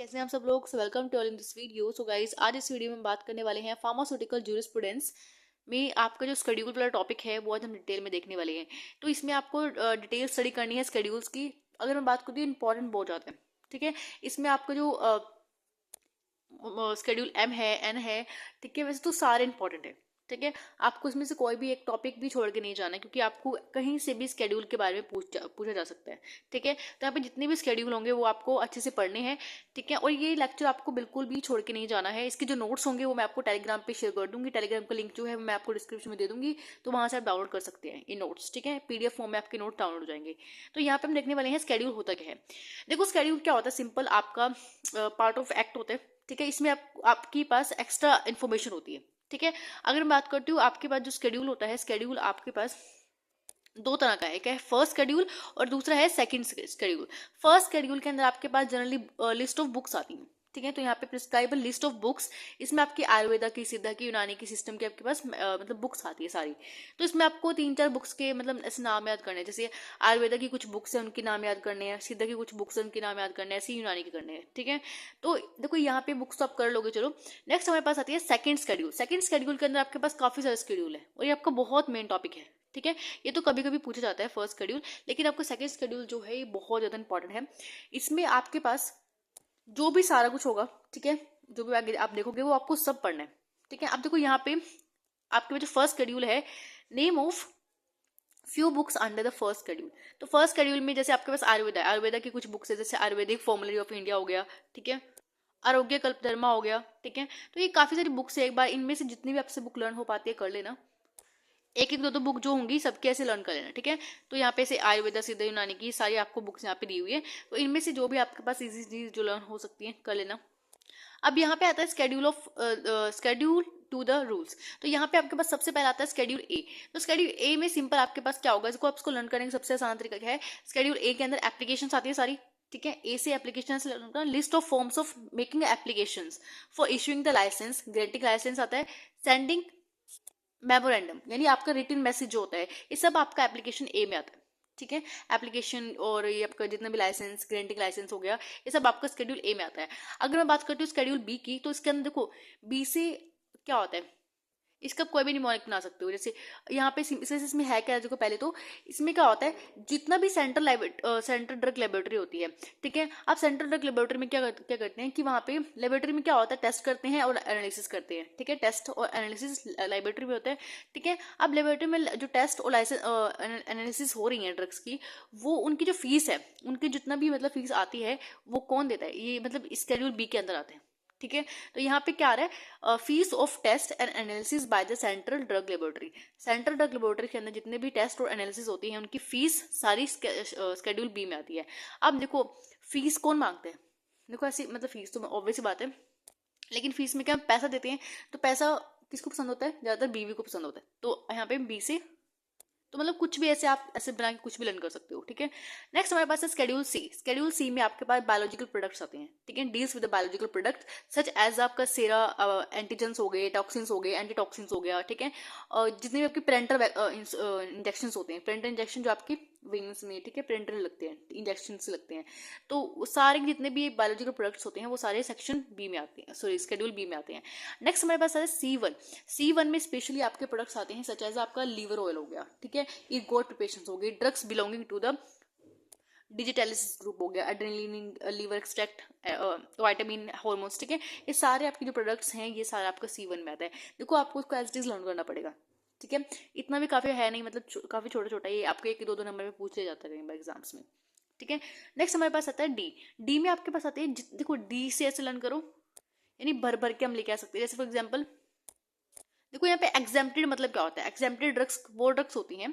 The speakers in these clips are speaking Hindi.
कैसे हैं आप सब लोग। Welcome to all in this video. So guys, आज इस वीडियो में बात करने वाले हैं फार्मास्यूटिकल जूरिस्प्रूडेंस में आपका जो स्केड्यूल वाला टॉपिक है वो आज हम डिटेल में देखने वाले हैं। तो इसमें आपको डिटेल स्टडी करनी है स्केड्यूल्स की। अगर मैं बात करूँ तो इंपॉर्टेंट बहुत जाते हैं, ठीक है। इसमें आपका जो स्केड्यूल एम है, एन है, ठीक है, वैसे तो सारे इंपॉर्टेंट है, ठीक है। आपको इसमें से कोई भी एक टॉपिक भी छोड़ के नहीं जाना है, क्योंकि आपको कहीं से भी स्केड्यूल के बारे में पूछा जा सकता है, ठीक है। तो यहाँ पे जितने भी स्केड्यूल होंगे वो आपको अच्छे से पढ़ने हैं, ठीक है। और ये लेक्चर आपको बिल्कुल भी छोड़ के नहीं जाना है। इसके जो नोट्स होंगे वो मैं आपको टेलीग्राम पे शेयर कर दूंगी। टेलीग्राम का लिंक जो है मैं आपको डिस्क्रिप्शन में दे दूंगी, तो वहां से आप डाउनलोड कर सकते हैं ये नोट्स, ठीक है। पीडीएफ फॉर्म में आपके नोट डाउनलोड हो जाएंगे। तो यहाँ पे हम देखने वाले हैं स्केड्यूल होता क्या है। देखो, स्केड्यूल क्या होता है, सिंपल आपका पार्ट ऑफ एक्ट होता है, ठीक है। इसमें आपके पास एक्स्ट्रा इन्फॉर्मेशन होती है, ठीक है। अगर मैं बात करती हूँ आपके पास जो स्केड्यूल होता है, स्केड्यूल आपके पास दो तरह का है, एक है फर्स्ट शेड्यूल और दूसरा है सेकंड शेड्यूल। फर्स्ट शेड्यूल के अंदर आपके पास जनरली लिस्ट ऑफ बुक्स आती हैं, ठीक है। तो यहाँ पे प्रिस्क्राइबल लिस्ट ऑफ बुक्स, इसमें आपकी आयुर्वेदा की, सिद्धा की, यूनानी की सिस्टम की आपके पास मतलब बुक्स आती है सारी। तो इसमें आपको 3-4 बुक्स के मतलब ऐसे नाम याद करने हैं। जैसे आयुर्वेदा की कुछ बुक्स हैं उनके नाम याद करने हैं, सिद्धा की कुछ बुक्स हैं उनके नाम याद करने हैं, ऐसे यूनानी के करने हैं, ठीक है। तो देखो यहाँ पे बुक्स तो आप कर लोगे, चलो। नेक्स्ट हमारे पास आती है सेकंड शेड्यूल। सेकंड शेड्यूल के अंदर आपके पास काफी सारे शेड्यूल है और ये आपका बहुत मेन टॉपिक है, ठीक है। ये तो कभी कभी पूछा जाता है फर्स्ट शेड्यूल, लेकिन आपको सेकंड शेड्यूल जो है ये बहुत ज्यादा इंपॉर्टेंट है। इसमें आपके पास जो भी सारा कुछ होगा, ठीक है, जो भी आगे आप देखोगे वो आपको सब पढ़ना है, ठीक है। अब देखो यहाँ पे आपके जो फर्स्ट शेड्यूल है, name of few books under the first schedule. तो फर्स्ट शेड्यूल में जैसे आपके पास आयुर्वेदा, आयुर्वेदा की कुछ बुक्स है, जैसे आयुर्वेदिक फॉर्मुलरी ऑफ इंडिया हो गया, ठीक है, आरोग्य कल्पधर्मा हो गया, ठीक है। तो ये काफी सारी बुक्स है। एक बार इनमें से जितनी भी आपसे बुक लर्न हो पाती है कर लेना। एक एक दो दो बुक जो होंगी सबके ऐसे लर्न कर लेना, ठीक है। तो यहाँ पे से आयुर्वेदा, सिद्ध, यूनानी की सारी आपको बुक्स यहाँ पे दी हुई है। तो इनमें से जो भी आपके पास इजी चीज जो लर्न हो सकती है कर लेना। अब यहाँ पे आता है स्केड्यूल टू द रूल्स। तो यहाँ पे आपके पास सबसे पहले आता है स्केड्यूल ए। तो स्केड्यूल ए में सिंपल आपके पास क्या होगा, इसको आपको लर्न करने का सबसे आसान तरीका क्या है, स्केड्यूल ए के अंदर एप्लीकेशन आती है सारी, ठीक है। ए से application, list of forms of making application for issuing the licence, granting licence आता है, सेंडिंग मेमोरेंडम यानी आपका रिटन मैसेज जो होता है, ये सब आपका एप्लीकेशन ए में आता है, ठीक है। एप्लीकेशन और ये आपका जितना भी लाइसेंस, ग्रांटिंग लाइसेंस हो गया, ये सब आपका स्केड्यूल ए में आता है। अगर मैं बात करती हूँ स्केड्यूल बी की, तो इसके अंदर देखो बी से क्या होता है, इसका कोई भी निमोनिक बना सकते हो। जैसे यहाँ पे इसमें है क्या, देखो पहले तो इसमें क्या होता है, जितना भी सेंट्रल ड्रग लेबोरेटरी होती है, ठीक है। आप सेंट्रल ड्रग लेबोरेटरी में क्या करते हैं कि वहाँ पे लेबोरेटरी में क्या होता है, टेस्ट करते हैं और एनालिसिस करते हैं, ठीक है। टेस्ट और एनालिसिस लेबोरेटरी में होता है, ठीक है। अब लेबोरेटरी में जो टेस्ट और एनालिसिस हो रही है ड्रग्स की, वो उनकी जो फीस है, उनकी जितना भी मतलब फीस आती है वो कौन देता है, ये मतलब स्केड्यूल बी के अंदर आते हैं, ठीक है। तो यहाँ पे क्या आ रहा है, fees of test and analysis by the central drug laboratory. Central drug laboratory के अंदर जितने भी टेस्ट और एनालिसिस होती हैं उनकी फीस सारी स्केड्यूल बी में आती है। अब देखो फीस कौन मांगते हैं, देखो ऐसी मतलब फीस तो ऑब्वियस बात है, लेकिन फीस में क्या पैसा देते हैं, तो पैसा किसको पसंद होता है, ज्यादातर बीवी को पसंद होता है। तो यहाँ पे बी से तो मतलब कुछ भी ऐसे आप ऐसे बना के कुछ भी लर्न कर सकते हो, ठीक है। नेक्स्ट हमारे पास है स्केड्यूल सी। स्केड्यूल सी में आपके पास बायोलॉजिकल प्रोडक्ट्स आते हैं, ठीक है, deals with the biological product such as आपका सेरा, एंटीजेंस हो गए, टॉक्सिन्स हो गए, एंटीटॉक्सिन्स हो गया, ठीक है। जितने भी आपके पेरेंटल इंजेक्शन होते हैं, पेरेंटल इंजेक्शन जो आपकी विंग्स में, ठीक है, पेरेंटल लगते हैं, इंजेक्शन लगते हैं, तो सारे जितने भी बायोलॉजिकल प्रोडक्ट्स होते हैं वो सारे सेक्शन बी में आते हैं, सॉरी स्केड्यूल बी में आते हैं। नेक्स्ट हमारे पास है C1। C1 में स्पेशली आपके प्रोडक्ट्स आते हैं सच एज आपका लीवर ऑयल हो गया, ठीक है, इर्गोट प्रिपरेशंस हो गई, drugs belonging to the digitalis group हो गया, adrenaline, liver extract, vitamin, hormones, ठीक है। ये सारे आपके जो प्रोडक्ट्स हैं ये सारा आपका C1 में आता है। देखो आपको उसको एज इट इज लर्न करना पड़ेगा, ठीक है। इतना भी काफी है नहीं, मतलब काफी छोटा छोटा, ये आपको 1-2 नंबर में पूछ लिया जाता है एग्जाम्स में, ठीक है। नेक्स्ट हमारे पास आता है डी। डी में आपके पास आते हैं, देखो डी से ऐसे लर्न करो, यानी भर भर के हम लेके आ सकते हैं। जैसे फॉर एग्जाम्पल देखो यहाँ पे एग्जेम्प्टेड मतलब क्या होता है, एग्जेम्प्टेड ड्रग्स वो ड्रग्स होती हैं,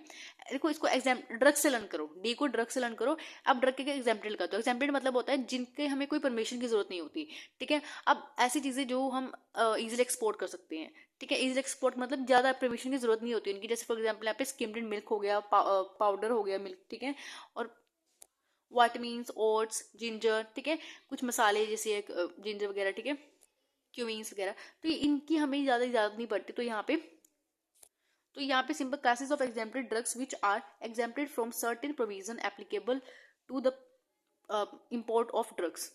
देखो इसको ड्रग से लर्न करो, डी को ड्रग से लर्न करो। अब ड्रग के एग्जेम्प्टेड लगा दो। एग्जेम्प्टेड मतलब होता है जिनके हमें कोई परमिशन की जरूरत नहीं होती, ठीक है। अब ऐसी चीजें जो हम इजिली एक्सपोर्ट कर सकते हैं, ठीक है। इजिली एक्सपोर्ट मतलब ज्यादा परमिशन की जरूरत नहीं होती उनकी। जैसे फॉर एग्जाम्पल यहाँ पे स्किम्ड मिल्क हो गया, पाउडर हो गया मिल्क, ठीक है, और वाइटमिन्स, ओट्स, जिंजर, ठीक है, कुछ मसाले जैसे जिंजर वगैरह, ठीक है, क्यूमीन्स वगैरह, तो इनकी हमें ज्यादा इजाजत नहीं पड़ती। तो यहाँ पे simple classes of exempted drugs which are exempted from certain provision applicable to the import of drugs.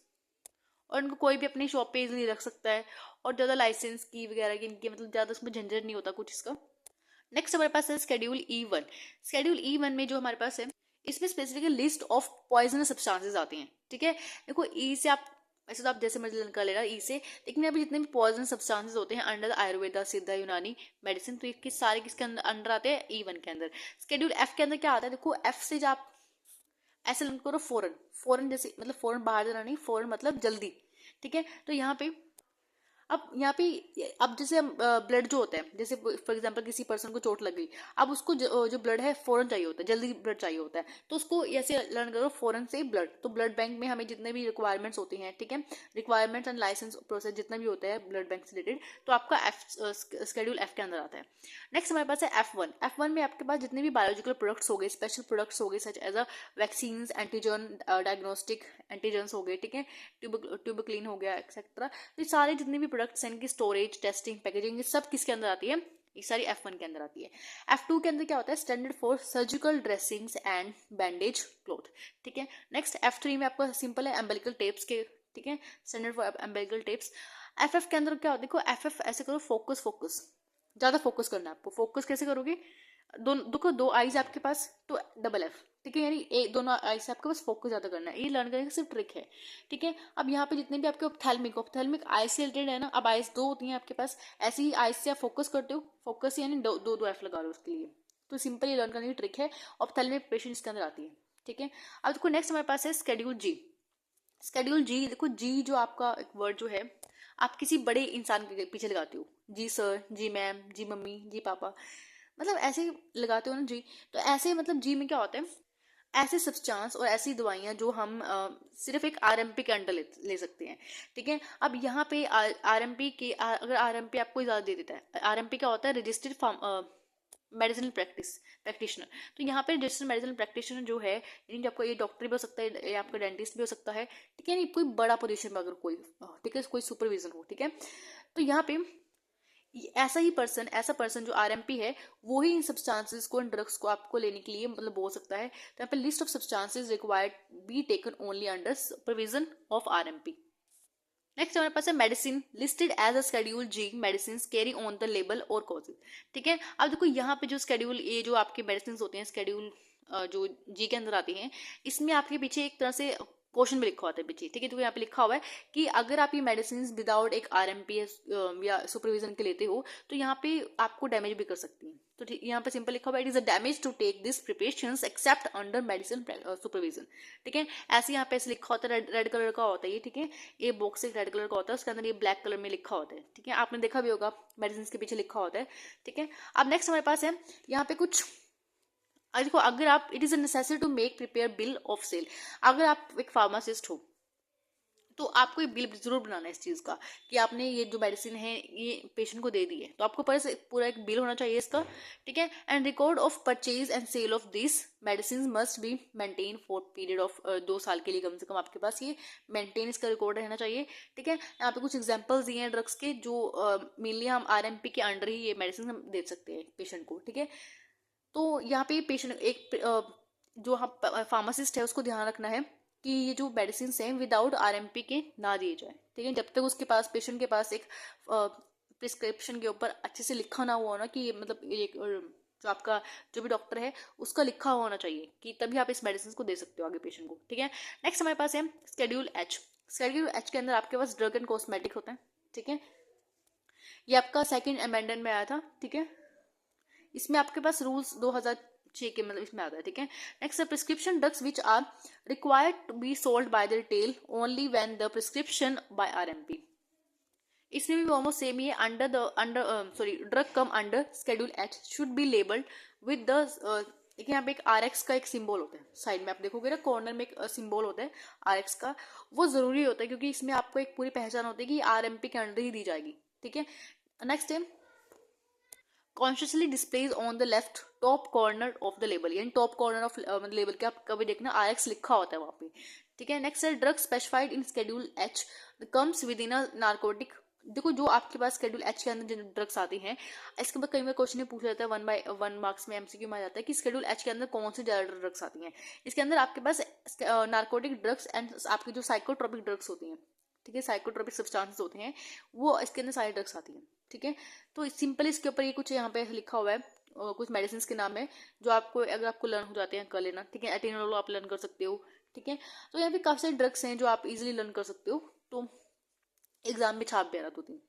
और इनको कोई भी अपनी शॉप पे इजीली रख सकता है, और ज़्यादा लाइसेंस की वगैरह की इनकी मतलब ज़्यादा उसमें झंझट नहीं होता कुछ इसका। नेक्स्ट हमारे पास है शेड्यूल E1। शेड्यूल E1 में जो हमारे पास है, इसमें specifically list of poisonous substances आती हैं, ठीक है। देखो ई से आप वैसे तो आप जैसे मर्जी कर लेना ई से, लेकिन अभी जितने भी पॉइजन सब्सटेंसेस होते हैं अंडर आयुर्वेदा, सिद्धा, यूनानी मेडिसिन, तो ये किस सारे किसके अंदर अंडर आते हैं, E1 के अंदर। शेड्यूल F के अंदर क्या आता है, देखो F से जब आप ऐसे लिंक करो फौरन, फौरन जैसे मतलब फौरन बाहर जाना नहीं, फौरन मतलब जल्दी, ठीक है। तो यहाँ पे अब यहाँ पे अब जैसे ब्लड जो होता है, जैसे फॉर एग्जांपल किसी पर्सन को चोट लग गई, अब उसको जो ब्लड है फौरन चाहिए होता है, जल्दी ब्लड चाहिए होता है, तो उसको ऐसे लर्न करो फौरन से ब्लड। तो ब्लड बैंक में हमें जितने भी रिक्वायरमेंट्स होती हैं, ठीक है, रिक्वायरमेंट्स एंड लाइसेंस प्रोसेस जितना भी होता है ब्लड बैंक से रिलेटेड, तो आपका शेड्यूल एफ के अंदर आता है। नेक्स्ट हमारे पास है F1। F1 में आपके पास जितने भी बायोलॉजिकल प्रोडक्ट्स हो गए, स्पेशल प्रोडक्ट्स हो गए, such as a vaccine, antigen, diagnostic antigens हो गए, ठीक है, ट्यूबरक्लीन हो गया एक्सेट्रा। तो ये सारे जितने भी प्रोडक्ट्स हैं इनकी स्टोरेज, टेस्टिंग, पैकेजिंग, ये सब किसके अंदर आती है, ये सारी F1 के अंदर आती है। F2 के अंदर क्या होता है, standard for surgical dressings and bandage cloth, ठीक है। नेक्स्ट F3 में आपका सिंपल है एम्बेलिकल टेप्स के, ठीक है, standard for umbilical tapes. FF के अंदर क्या होता है, देखो FF ऐसे करो, फोकस फोकस, ज्यादा फोकस करना है आपको। फोकस कैसे करोगे, दो आईज आपके पास तो डबल एफ, ठीक है, यानी एक दोनों आई से आपके पास फोकस ज्यादा करना है, ये लर्न करने की सिर्फ ट्रिक है, ठीक है। अब यहाँ पे जितने भी आपके ऑप्थेल्मिक आई से रिलेटेड है ना, अब आइज दो होती हैं आपके पास, ऐसे ही आइज से आप फोकस करते हो, फोकस यानी दो एफ लगा लो उसके लिए, तो सिंपल ये लर्न करने की ट्रिक है। ऑप्थेल्मिक पेशेंट इसके अंदर आती है, ठीक है। अब देखो नेक्स्ट हमारे पास है शेड्यूल जी। शेड्यूल जी, देखो जी जो आपका एक वर्ड जो है, आप किसी बड़े इंसान के पीछे लगाते हो, जी सर, जी मैम, जी मम्मी, जी पापा, मतलब ऐसे लगाते हो ना जी। तो ऐसे मतलब जी में क्या होता है, ऐसे सब्सटेंस और ऐसी दवाइयां जो हम सिर्फ एक आरएमपी के अंडर ले सकते हैं, ठीक है। अब यहाँ पे आरएमपी के अगर आरएमपी आपको ज्यादा दे देता है, आरएमपी क्या होता है, रजिस्टर्ड मेडिसिनल प्रैक्टिशनर। तो यहाँ पे रजिस्टर्ड मेडिसिनल प्रैक्टिशनर जो है, यानी आपको ये डॉक्टर भी हो सकता है, या आपका डेंटिस्ट भी हो सकता है, ठीक है, यानी कोई बड़ा पोजीशन में अगर कोई, ठीक है, कोई सुपरविजन हो, ठीक है। तो यहाँ पे ऐसा पर्सन जो आरएमपी है, वो ही इन सब्सटेंसेस को, इन ड्रग्स को आपको लेने के लिए मतलब बोल सकता है। तो यहाँ पे list of substances required be taken only under supervision of RMP. Next हमारे पास है medicine listed as a schedule G medicine carry on the label और कॉजेज, ठीक है। अब देखो यहाँ पे जो शेड्यूल ए जो आपके मेडिसिन होते हैं, शेड्यूल जो जी के अंदर आती हैं, इसमें आपके पीछे एक तरह से क्वेश्चन भी लिखा होता है पीछे, ठीक है। तो यहाँ पे लिखा हुआ है कि अगर आप ये मेडिसिन विदाउट एक आरएमपी या सुपरविजन के लेते हो, तो यहाँ पे आपको डैमेज भी कर सकती हैं। तो यहाँ पे सिंपल लिखा हुआ है, it is a damage to take this preparations except under medicine supervision, ठीक है। ऐसे यहाँ पे ऐसे लिखा होता है, रेड कलर का होता है ये, ठीक है, ये बॉक्स एक रेड कलर का होता है, उसके अंदर ये ब्लैक कलर में लिखा होता है, ठीक है, आपने देखा भी होगा मेडिसिन के पीछे लिखा होता है, ठीक है। अब नेक्स्ट हमारे पास है यहाँ पे कुछ, देखो अगर आप, it is a necessary to make prepare bill of sale, अगर आप एक फार्मासिस्ट हो तो आपको ये बिल जरूर बनाना है इस चीज का, कि आपने ये जो मेडिसिन है ये पेशेंट को दे दी है, तो आपको पूरा एक बिल होना चाहिए इसका, ठीक है। And record of purchase and sale of this medicine must be maintain for period of 2 साल के लिए कम से कम आपके पास ये मेंटेन इसका रिकॉर्ड रहना चाहिए, ठीक है। यहाँ पे कुछ एग्जाम्पल्स दिए हैं ड्रग्स के, जो मेनली हम आरएमपी के अंडर ही ये मेडिसिन हम दे सकते हैं पेशेंट को, ठीक है। तो यहाँ पे पेशेंट एक जो हम फार्मासिस्ट है उसको ध्यान रखना है कि ये जो मेडिसिन है विदाउट आरएमपी के ना दिए जाए, ठीक है, जब तक उसके पास, पेशेंट के पास एक प्रिस्क्रिप्शन के ऊपर अच्छे से लिखा ना हुआ ना, कि मतलब जो आपका जो भी डॉक्टर है उसका लिखा होना चाहिए, कि तभी आप इस मेडिसिन को दे सकते हो आगे पेशेंट को, ठीक है। नेक्स्ट हमारे पास है शेड्यूल एच। शेड्यूल एच के अंदर आपके पास ड्रग एंड कॉस्मेटिक होता है, ठीक है, ये आपका सेकंड अमेंडमेंट में आया था, ठीक है। इसमें आपके पास रूल्स 2006 के मतलब इसमें आता है, ठीक है। Next prescription drugs which are required to be sold by the retail only when the prescription by RMP, इसमें भी ऑलमोस्ट सेम ही है। Drug come under schedule H should be labelled with the, देखिए यहाँ पे एक आरएक्स का एक सिंबल होता है, साइड में आप देखोगे ना कॉर्नर में एक सिंबल होता है आरएक्स का, वो जरूरी होता है क्योंकि इसमें आपको एक पूरी पहचान होती है कि आरएमपी के अंडर ही दी जाएगी, ठीक है। नेक्स्ट है consciously displays on the left top corner of the label, यानी टॉप कॉर्नर ऑफ लेबल के आप कभी देखना आरएक्स लिखा होता है वहां पे, ठीक है। नेक्स्ट है drug specified in schedule H comes with in a narcotic, देखो जो आपके पास शेड्यूल एच के अंदर जो ड्रग्स आती हैं, इसके बाद कई बार क्वेश्चन में पूछ जाता है 1/1 मार्क्स में एमसीक्यू में आ जाता है कि शेड्यूल एच के अंदर कौन से ज्यादा ड्रग्स आती हैं। इसके अंदर आपके पास नार्कोटिक ड्रग्स एंड आपकी जो साइकोट्रोपिक ड्रग्स होती हैं, ठीक है, साइकोट्रोपिक सब्सटेंसेस होते हैं, वो इसके अंदर सारी ड्रग्स आती हैं। ठीक है, तो सिंपल इसके ऊपर ये कुछ यहाँ पे लिखा हुआ है, कुछ मेडिसिन के नाम है जो आपको अगर आपको लर्न हो जाते हैं कर लेना। ठीक है, एटेनोल आप लर्न कर सकते हो। ठीक है, तो यहाँ पे काफी सारे ड्रग्स हैं जो आप इजिली लर्न कर सकते हो, तो एग्जाम में छाप भी आ रहा 2-3।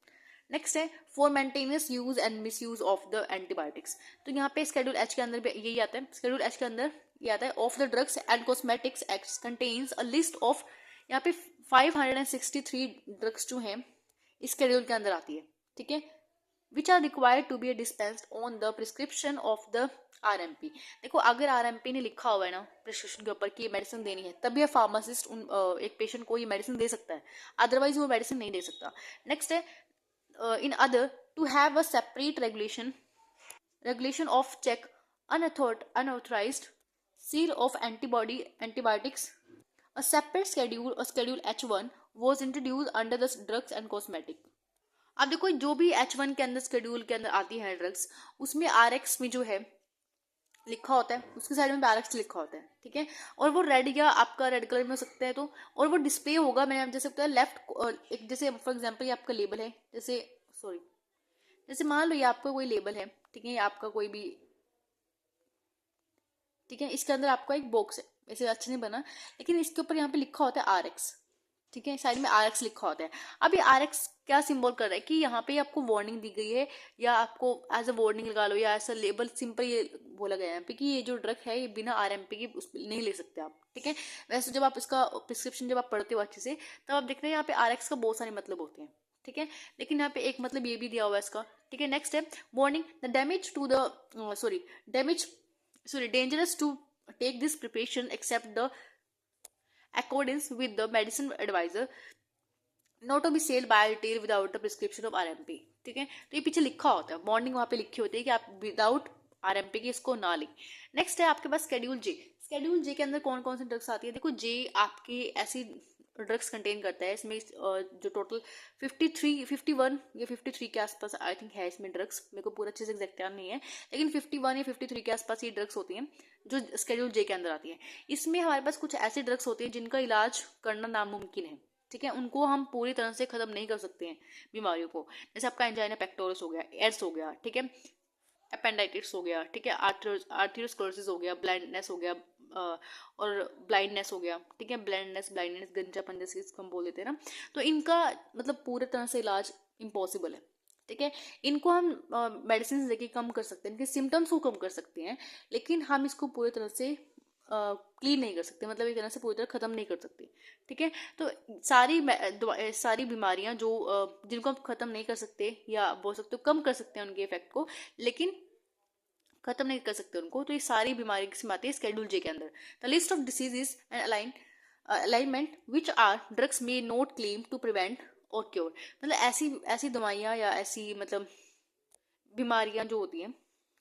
नेक्स्ट है for maintenance use and miss use of the antibiotics. तो यहाँ पे शेड्यूल एच के अंदर भी यही आता है। शेड्यूल एच के अंदर ये आता है of the drugs and cosmetics act contains a list of, यहाँ पे 563 ड्रग्स जो हैं इस शेड्यूल के अंदर आती है। ठीक है, which are required to be dispensed on the prescription of the RMP. देखो अगर आरएमपी ने लिखा हुआ है ना प्रिस्क्रिप्शन के ऊपर कि ये मेडिसिन देनी है, तभी ये फार्मासिस्ट एक पेशेंट को ये मेडिसिन दे सकता है, अदरवाइज वो मेडिसिन नहीं दे सकता। नेक्स्ट है in other to have a separate regulation of check unauthorized seal of antibiotics. A separate schedule H1 was introduced under the drugs and cosmetic. अब देखो जो भी H1 के अंदर शेड्यूल के अंदर आती है ड्रग्स, उसमें RX में जो है लिखा होता है, उसके साइड में RX लिखा होता है। ठीक है, और वो रेड या आपका रेड कलर में हो सकता है, तो और वो डिस्प्ले होगा, मैंने जैसे सकता है लेफ्ट एक, जैसे फॉर एग्जांपल ये आपका लेबल है, जैसे मान लो ये आपका कोई लेबल है। ठीक है, ये आपका कोई भी, ठीक है, इसके अंदर आपका एक बॉक्स है, वैसे अच्छा नहीं बना, लेकिन इसके ऊपर यहाँ पे लिखा होता है RX। ठीक है, साइड में RX लिखा होता है। अब ये RX क्या सिंबल कर रहा है कि यहाँ पे आपको वार्निंग दी गई है, या आपको एज अ वार्निंग लगा लो, या एज अ लेबल सिंपल ये बोला गया है यहाँ पे कि ये जो ड्रग है ये बिना RMP की नहीं ले सकते आप। ठीक है, वैसे जब आप इसका प्रिस्क्रिप्शन जब आप पढ़ते हो अच्छे से, तब आप देख रहे हैं यहाँ पे RX का बहुत सारे मतलब होते हैं। ठीक है, लेकिन यहाँ पे एक मतलब ये भी दिया हुआ है इसका। ठीक है, नेक्स्ट है warning the damage to the dangerous to take this preparation except the accordance with the medicine advisor not to be sold by retail without the prescription of RMP। ठीक है, तो ये पीछे लिखा होता है, वार्निंग वहां पे लिखी होती है कि आप विदाउट RMP की इसको ना लें। नेक्स्ट है आपके पास शेड्यूल जे। शेड्यूल जे के अंदर कौन कौन सी ड्रग्स आती है? देखो जे आपकी ऐसी ड्रग्स कंटेन करता है, इसमें जो टोटल 51 या 53 के आसपास आई थिंक है इसमें ड्रग्स, मेरे को पूरा अच्छे से एग्जैक्ट ध्यान नहीं है, लेकिन 51 या 53 के आसपास ये ड्रग्स होती हैं जो शेड्यूल जे के अंदर आती है। इसमें हमारे पास कुछ ऐसे ड्रग्स होते हैं जिनका इलाज करना नामुमकिन है। ठीक है, उनको हम पूरी तरह से खत्म नहीं कर सकते हैं बीमारियों को, जैसे आपका एंजाइना पेक्टोरस हो गया, एड्स हो गया, ठीक है, अपेंडाइटिस हो गया, ठीक है, आर्थरोस्क्लेरोसिस हो गया, ब्लाइंडनेस हो गया, और ब्लाइंडनेस हो गया। ठीक है, ब्लाइंडनेस गंजापन जैसे इसको हम बोल देते हैं ना, तो इनका मतलब पूरी तरह से इलाज इम्पॉसिबल है। ठीक है, इनको हम मेडिसिन देके कम कर सकते हैं, इनके सिम्टम्स को कम कर सकते हैं, लेकिन हम इसको पूरी तरह से क्लीन नहीं कर सकते, मतलब एक तरह से पूरी तरह खत्म नहीं कर सकते। ठीक है, तो सारी बीमारियां जो जिनको हम खत्म नहीं कर सकते, या बोल सकते हो कम कर सकते हैं उनके इफेक्ट को, लेकिन खत्म नहीं कर सकते उनको, तो ये सारी बीमारी किसमें आती है? शेड्यूल जे के अंदर। The list of diseases and ailment which are drugs may not claim to prevent or cure. मतलब ऐसी दवाइयाँ या ऐसी मतलब बीमारियां जो होती हैं,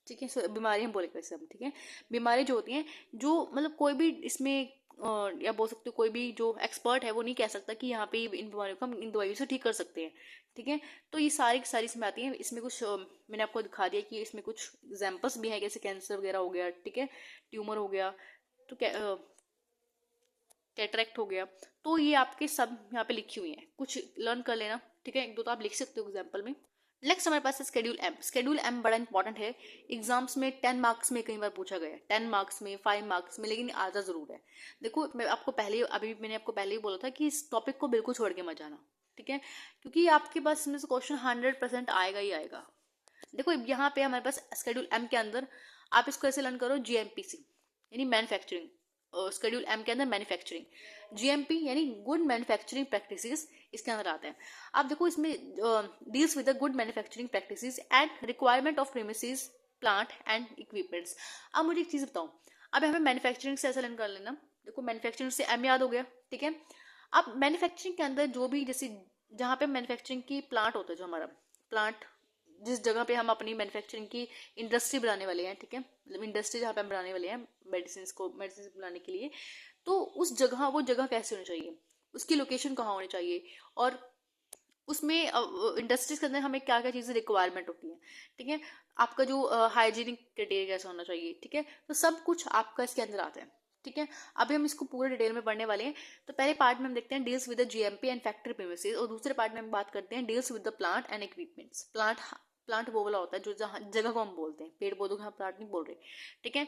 ठीक है, बीमारियां बोले कैसे हम, ठीक है, बीमारी जो होती हैं जो मतलब कोई भी इसमें या बोल सकते हो कोई भी जो एक्सपर्ट है वो नहीं कह सकता कि यहाँ पे इन बीमारियों को हम इन दवाइयों से ठीक कर सकते हैं। ठीक है, तो ये सारी इसमें आती हैं। इसमें कुछ मैंने आपको दिखा दिया कि इसमें कुछ एग्जाम्पल्स भी हैं, जैसे कैंसर वगैरह हो गया, ठीक है, ट्यूमर हो गया, तो कैटरेक्ट हो गया, तो ये आपके सब यहाँ पे लिखी हुई हैं, कुछ लर्न कर लेना। ठीक है, एक दो तो आप लिख सकते हो एग्जाम्पल में। नेक्स्ट हमारे पास है शेड्यूल एम। शेड्यूल एम बड़ा इंपॉर्टेंट है, एग्जाम्स में 10 मार्क्स में कई बार पूछा गया है, 10 मार्क्स में, 5 मार्क्स में, लेकिन आता जरूर है। देखो मैं आपको मैंने आपको पहले ही बोला था कि इस टॉपिक को बिल्कुल छोड़ के मत जाना। ठीक है, क्योंकि आपके पास इसमें से क्वेश्चन 100% आएगा ही आएगा। देखो यहाँ पे हमारे पास शेड्यूल एम के अंदर आप इसको ऐसे लर्न करो, GMPC यानी मैन्युफैक्चरिंग, शेड्यूल एम के अंदर मैन्युफैक्चरिंग, GMP यानी गुड मैन्युफैक्चरिंग प्रैक्टिसेस इसके अंदर आता है। आप देखो इसमें deals with the good manufacturing practices and requirement of premises plant and equipments. अब मुझे एक चीज बताऊं, अब हमें मैन्युफैक्चरिंग से ऐसा लर्न कर लेना। देखो मैन्युफैक्चरिंग से एम याद हो गया, ठीक है। अब मैन्युफैक्चरिंग के अंदर जो भी जैसे जहाँ पे मैन्युफैक्चरिंग की प्लांट होता है, जो हमारा प्लांट जिस जगह पे हम अपनी मैन्युफैक्चरिंग की इंडस्ट्री बनाने वाले हैं, ठीक है, मतलब इंडस्ट्री जहाँ पे हम बनाने वाले हैं मेडिसिन बनाने के लिए, तो उस जगह वो जगह कैसे होनी चाहिए, उसकी लोकेशन कहाँ होनी चाहिए, और उसमें इंडस्ट्रीज के अंदर हमें क्या क्या चीज़ें रिक्वायरमेंट होती है, ठीक है, आपका जो हाइजीनिक क्राइटेरिया कैसा होना चाहिए, ठीक है, तो सब कुछ आपका इसके अंदर आता है। ठीक है, अभी हम इसको पूरे डिटेल में पढ़ने वाले हैं। तो पहले पार्ट में हम देखते हैं deals with the GMP and factory premises, और दूसरे पार्ट में हम बात करते हैं deals with the plant and equipments. Plant वो वाला होता है जो जहाँ जगह को हम बोलते हैं, पेड़ पौधों को हम प्लांट नहीं बोल रहे। ठीक है,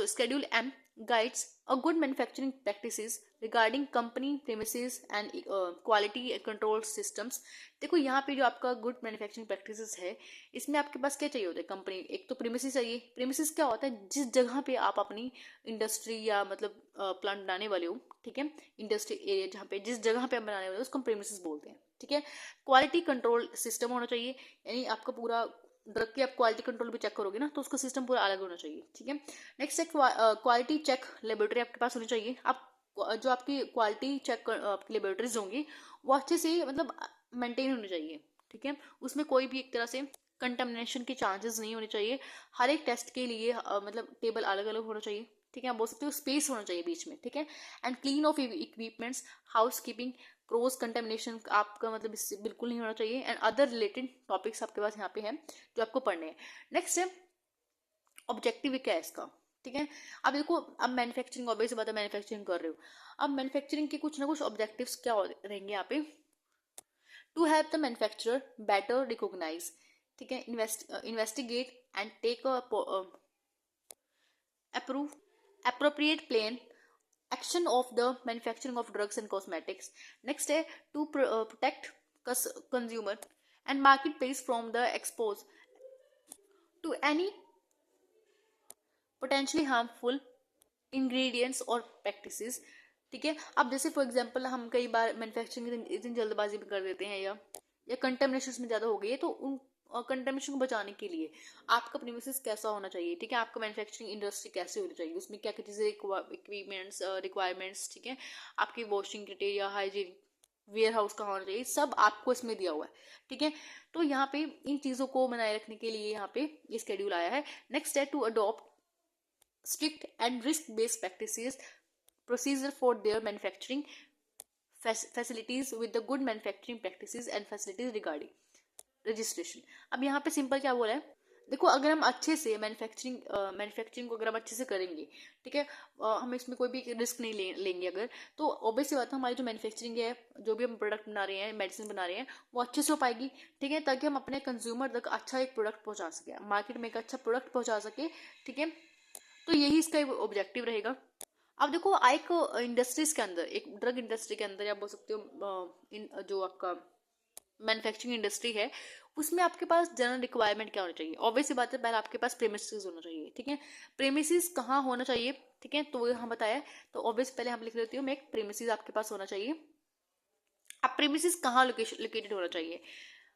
schedule M guides a good manufacturing practices regarding company premises and quality control systems. देखो यहाँ पे जो आपका गुड मैन्युफैक्चरिंग प्रैक्टिसेस है, इसमें आपके पास क्या चाहिए होता है कंपनी, एक तो प्रीमिसेस चाहिए। प्रीमिसेस क्या होता है, जिस जगह पे आप अपनी इंडस्ट्री या मतलब प्लांट बनाने वाले हो, ठीक है, इंडस्ट्री एरिया जहाँ पे जिस जगह पे हम बनाने वाले हो उसको हम प्रीमिसेस बोलते हैं। ठीक है, क्वालिटी कंट्रोल सिस्टम होना चाहिए, यानी आपका पूरा ड्रग की आप क्वालिटी कंट्रोल भी चेक करोगे ना, तो उसका सिस्टम पूरा अलग होना चाहिए। ठीक है, नेक्स्ट है क्वालिटी चेक लेबोरेटरी आपके पास होनी चाहिए। आप जो आपकी क्वालिटी चेक आपकी लेबोरेटरीज होंगी वो अच्छे से मतलब मेंटेन होनी चाहिए। ठीक है, उसमें कोई भी एक तरह से कंटेमिनेशन के चांसेस नहीं होने चाहिए। हर एक टेस्ट के लिए मतलब टेबल अलग अलग होना चाहिए। ठीक है, आप बोल सकते हो स्पेस होना चाहिए बीच में। ठीक है, and clean of equipments, house keeping, cross contamination आपका मतलब इससे बिल्कुल नहीं होना चाहिए, एंड अदर रिलेटेड टॉपिक्स आपके पास यहाँ पे हैं जो आपको पढ़ने हैं। नेक्स्ट है ऑब्जेक्टिव क्या है इसका। ठीक है, अब देखो, अब मैन्युफैक्चरिंग ऑब्वियस बात है, मैन्युफैक्चरिंग कर रहे हो, अब मैन्युफैक्चरिंग के कुछ ना कुछ ऑब्जेक्टिव्स क्या रहेंगे यहाँ पे। To help the manufacturer better recognise, ठीक है, investigate and take approve appropriate plan action of the manufacturing of drugs and cosmetics. Next है to protect consumer and marketplace from the expose to any potentially harmful ingredients और practices. ठीक है, अब जैसे फॉर एग्जांपल हम कई बार मैन्युफैक्चरिंग इतनी जल्दबाजी में कर देते हैं या कंटेमिनेशन में ज़्यादा हो गई है, तो उन कंटेमिनेशन को बचाने के लिए आपका प्रीमिसेस कैसा होना चाहिए। ठीक है, आपका मैन्युफैक्चरिंग इंडस्ट्री कैसे होनी चाहिए, उसमें क्या क्या चीज़ें इक्विपमेंट्स रिक्वायरमेंट्स, ठीक है, आपकी washing criteria, hygiene, warehouse कहाँ होना चाहिए, सब आपको इसमें दिया हुआ है। ठीक है, तो यहाँ पे इन चीज़ों को बनाए रखने के लिए यहाँ पे ये स्केड्यूल आया है। नेक्स्ट है to adopt strict and risk-based practices procedure for their manufacturing facilities with the good manufacturing practices and facilities regarding registration. अब यहाँ पे सिंपल क्या बोला है, देखो अगर हम अच्छे से मैन्युफैक्चरिंग को अगर हम अच्छे से करेंगे, ठीक है, हम इसमें कोई भी रिस्क नहीं लेंगे अगर, तो ऑब्वियस सी बात है हमारी जो मैन्युफैक्चरिंग है, जो भी हम प्रोडक्ट बना रहे हैं, मेडिसिन बना रहे हैं, वो अच्छे से हो पाएगी। ठीक है, ताकि हम अपने कंज्यूमर तक अच्छा एक प्रोडक्ट पहुंचा सके, मार्केट में एक अच्छा प्रोडक्ट पहुंचा सके। ठीक है, तो यही इसका ऑब्जेक्टिव रहेगा। अब देखो एक इंडस्ट्रीज के अंदर, एक ड्रग इंडस्ट्री के अंदर, या बोल सकते हो जो आपका मैन्युफैक्चरिंग इंडस्ट्री है, उसमें आपके पास जनरल रिक्वायरमेंट क्या होनी चाहिए। ऑब्वियस बात है, पहले आपके पास प्रेमिसेस होना चाहिए। ठीक है, प्रेमिसेस कहाँ होना चाहिए, ठीक है, तो वो हम बताया, तो ऑब्वियस पहले हम लिख लेती हूँ, एक प्रेमिसेस आपके पास होना चाहिए। अब प्रेमिसेस कहाँ लोकेटेड होना चाहिए,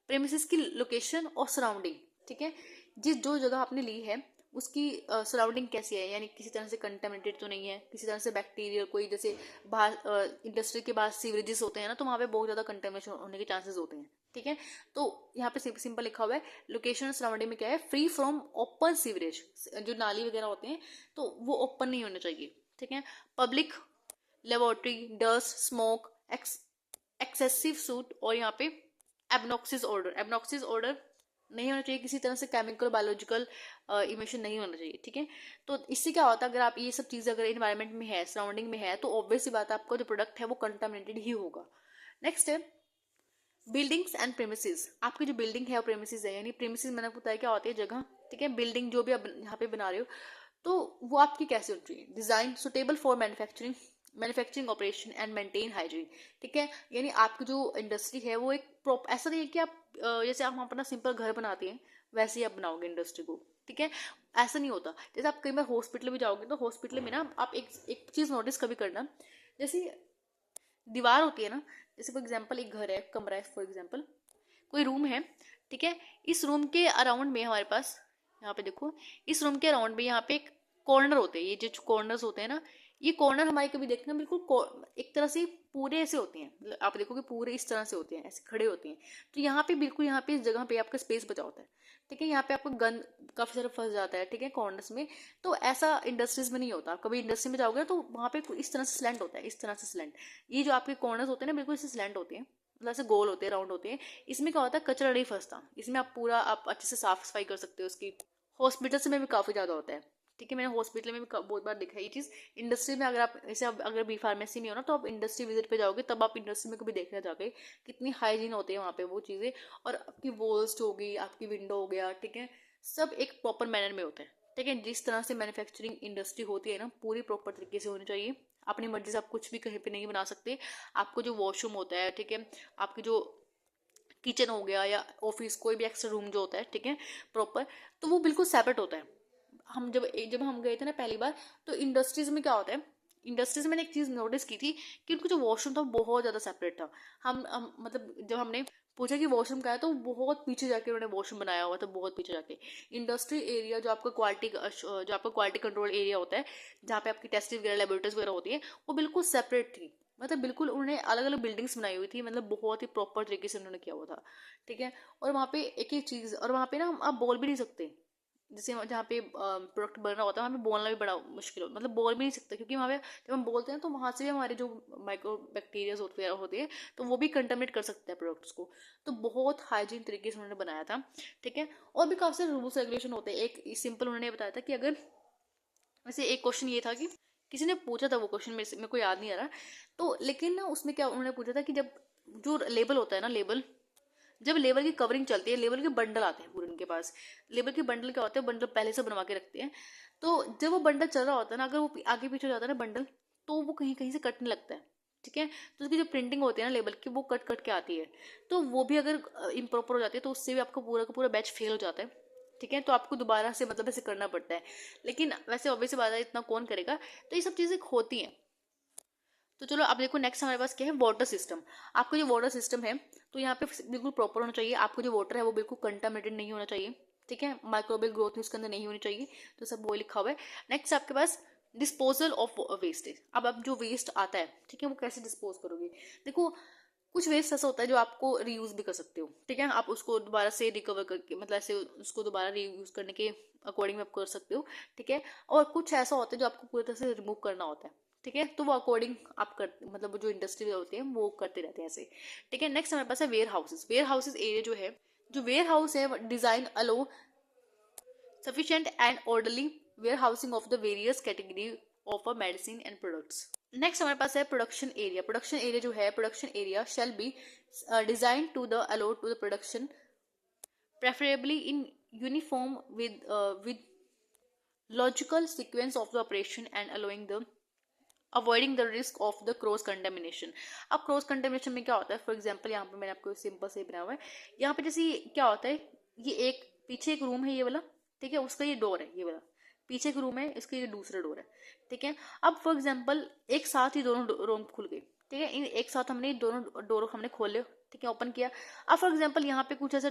प्रेमिसेस की लोकेशन और सराउंडिंग। ठीक है, जिस जो जगह आपने ली है उसकी सराउंडिंग कैसी है, यानी किसी तरह से कंटेमिनेटेड तो नहीं है, किसी तरह से बैक्टीरियल कोई, जैसे बाहर इंडस्ट्री के बाहर सीवरेजेस होते हैं ना, तो वहाँ पे बहुत ज़्यादा कंटेमिनेशन होने के चांसेस होते हैं। ठीक है, तो यहाँ पे सिंपल लिखा हुआ है, लोकेशन सराउंडिंग में क्या है, फ्री फ्रॉम ओपन सीवरेज, जो नाली वगैरह होते हैं तो वो ओपन नहीं होने चाहिए। ठीक है, public laboratory, dust, smoke, excessive suit, और यहाँ पे एबनॉक्सिस ऑर्डर नहीं होना चाहिए, किसी तरह से केमिकल बायोलॉजिकल इमिशन नहीं होना चाहिए। ठीक है, तो इससे क्या होता है, अगर आप ये सब चीज़ें अगर इन्वायरमेंट में है, सराउंडिंग में है, तो ऑब्वियस सी बात है आपका जो प्रोडक्ट है वो कंटामिनेटेड ही होगा। नेक्स्ट है बिल्डिंग्स एंड प्रेमिसेस। आपकी जो बिल्डिंग है वो प्रेमिसेस है, यानी प्रेमिसेस मैंने आपको बताया क्या होती है, जगह। ठीक है, बिल्डिंग जो भी आप यहाँ पे बना रहे हो, तो वो आपकी कैसे होनी चाहिए, design suitable for manufacturing operation and maintain hygiene. ठीक है, यानी आपकी जो इंडस्ट्री है वो एक ऐसा नहीं है कि आप जैसे आप अपना सिंपल घर बनाते हैं वैसे ही आप बनाओगे इंडस्ट्री को। ठीक है, ऐसा नहीं होता। जैसे आप कई बार हॉस्पिटल भी जाओगे, तो हॉस्पिटल में ना आप एक चीज़ नोटिस कभी करना, जैसे दीवार होती है ना, जैसे फॉर एग्जाम्पल एक घर है, कमरा है, फॉर एग्जाम्पल कोई रूम है। ठीक है, इस रूम के अराउंड में हमारे पास, यहाँ पे देखो, इस रूम के अराउंड में यहाँ पे एक कॉर्नर होते हैं, ये जो कॉर्नर्स होते हैं ना, ये कॉर्नर हमारे कभी देखना बिल्कुल एक तरह से पूरे ऐसे होते हैं, मतलब आप देखोगे पूरे इस तरह से होते हैं, ऐसे खड़े होते हैं। तो यहाँ पे बिल्कुल, यहाँ पे इस जगह पे आपका स्पेस बचा होता है। ठीक है, यहाँ पे आपको गंद काफी सारा फंस जाता है। ठीक है, कॉर्नर्स में, तो ऐसा इंडस्ट्रीज में नहीं होता। कभी इंडस्ट्री में जाओगे तो वहाँ पे इस तरह से स्लैंट होता है, इस तरह से स्लैंट, ये जो आपके कॉर्नर्स होते हैं ना बिल्कुल इसे स्लैंट होते हैं, मतलब ऐसे गोल होते हैं, राउंड होते हैं। इसमें क्या होता है, कचरा नहीं फंसता, इसमें आप पूरा आप अच्छे से साफ सफाई कर सकते हो उसकी। हॉस्पिटल्स में भी काफी ज्यादा होता है। ठीक है, मैंने हॉस्पिटल में भी बहुत बार देखा है ये चीज़। इंडस्ट्री में अगर आप ऐसे अगर बी फार्मेसी में हो ना, तो आप इंडस्ट्री विजिट पे जाओगे, तब आप इंडस्ट्री में कभी देखना जाओगे कितनी हाइजीन होती है वहाँ पे वो चीज़ें। और आपकी वॉल्स हो गई, आपकी विंडो हो गया, ठीक है, सब एक प्रॉपर मैनर में होता है। ठीक है, जिस तरह से मैन्युफैक्चरिंग इंडस्ट्री होती है ना, पूरी प्रॉपर तरीके से होनी चाहिए। अपनी मर्जी से आप कुछ भी कहीं पे नहीं बना सकते। आपको जो वॉशरूम होता है, ठीक है, आपकी जो किचन हो गया या ऑफिस कोई भी एक्स्ट्रा रूम जो होता है, ठीक है, प्रॉपर, तो वो बिल्कुल सेपरेट होता है। हम जब हम गए थे ना पहली बार, तो इंडस्ट्रीज में क्या होता है, इंडस्ट्रीज में मैंने एक चीज नोटिस की थी कि उनको जो वॉशरूम था वो बहुत ज्यादा सेपरेट था। हम मतलब जब हमने पूछा कि वॉशरूम का है, तो बहुत पीछे जाके उन्होंने वॉशरूम बनाया हुआ था, बहुत पीछे जाके। इंडस्ट्री एरिया जो आपका क्वालिटी कंट्रोल एरिया होता है, जहाँ पे आपकी टेस्टिंग वगैरह लेबोरेटरीज वगैरह होती है, वो बिल्कुल सेपरेट थी। मतलब बिल्कुल उन्होंने अलग अलग बिल्डिंग्स बनाई हुई थी, मतलब बहुत ही प्रॉपर तरीके से उन्होंने किया हुआ था। ठीक है, और वहाँ पे एक एक चीज, और वहाँ पे ना आप बोल भी नहीं सकते। जैसे जहाँ पे प्रोडक्ट बन रहा होता है, वहाँ पे बोलना भी बड़ा मुश्किल हो, मतलब बोल भी नहीं सकते, क्योंकि वहाँ पे जब हम बोलते हैं तो वहाँ से भी हमारे जो माइक्रो बैक्टीरियाज होते हैं, तो वो भी कंटामिनेट कर सकते हैं प्रोडक्ट्स को। तो बहुत हाइजीन तरीके से उन्होंने बनाया था। ठीक है, और भी काफ़ी सारे रूल्स रेगुलेशन होते हैं। एक सिंपल उन्होंने बताया था कि अगर, वैसे एक क्वेश्चन ये था कि किसी ने पूछा था, वो क्वेश्चन मेरे को याद नहीं आ रहा, तो लेकिन ना उसमें क्या उन्होंने पूछा था कि जब जो लेबल होता है ना, लेबल, जब लेबर की कवरिंग चलती है, लेबर के बंडल आते हैं पूरे उनके पास। लेबर के बंडल क्या होते हैं, बंडल पहले से बनवा के रखते हैं। तो जब वो बंडल चल रहा होता है ना, अगर वो आगे पीछे हो जाता है ना बंडल, तो वो कहीं कहीं से कटने लगता है। ठीक है, तो उसकी जो प्रिंटिंग होती है ना लेबल की, वो कट कट के आती है। तो वो भी अगर इम्प्रॉपर हो जाती है, तो उससे भी आपका पूरा का पूरा बैच फेल हो जाता है। ठीक है, तो आपको दोबारा से मतलब ऐसे करना पड़ता है। लेकिन वैसे ऑब्वियस बात है, इतना कौन करेगा, तो ये सब चीज़ें होती हैं। तो चलो अब देखो, नेक्स्ट हमारे पास क्या है, वाटर सिस्टम। आपका जो वाटर सिस्टम है, तो यहाँ पे बिल्कुल प्रॉपर होना चाहिए। आपको जो वाटर है वो बिल्कुल कंटामिनेटेड नहीं होना चाहिए। ठीक है, माइक्रोबियल ग्रोथ उसके अंदर नहीं होनी चाहिए। तो सब वो लिखा हुआ है। नेक्स्ट आपके पास डिस्पोजल ऑफ वेस्टेज। अब जो वेस्ट आता है, ठीक है, वो कैसे डिस्पोज करोगे। देखो, कुछ वेस्ट ऐसा होता है जो आपको रीयूज भी कर सकते हो। ठीक है, आप उसको दोबारा से रिकवर करके, मतलब ऐसे उसको दोबारा रीयूज करने के अकॉर्डिंग आप कर सकते हो। ठीक है, और कुछ ऐसा होता है जो आपको पूरी तरह से रिमूव करना होता है। ठीक है, तो वो अकॉर्डिंग आप कर, मतलब जो इंडस्ट्री होती है वो करते रहते हैं ऐसे। ठीक है, नेक्स्ट हमारे पास है warehouses. Warehouses area जो है, जो वेयर हाउस है, design allow sufficient and orderly warehousing of the various category of a medicine and products. Next हमारे पास है प्रोडक्शन एरिया। प्रोडक्शन एरिया जो है, production area shall be design to the allow to the production preferably in uniform with logical sequence of the operation and allowing the avoiding the risk of the cross contamination. अब क्रॉस कंटेमिनेशन में क्या होता है, फॉर एग्जाम्पल यहाँ पे मैंने आपको सिंपल से बनाया हुआ है। यहाँ पे जैसे क्या होता है, ये एक पीछे एक रूम है ये वाला, ठीक है, उसका ये डोर है, ये वाला पीछे एक रूम है, इसका ये दूसरा डोर है। ठीक है, अब फॉर एग्जाम्पल एक साथ ही दोनों रूम खुल गए। ठीक है, इन एक साथ हमने दोनों डोर हमने खोले, ठीक है, ओपन किया। अब फॉर एग्जाम्पल यहाँ पे कुछ ऐसा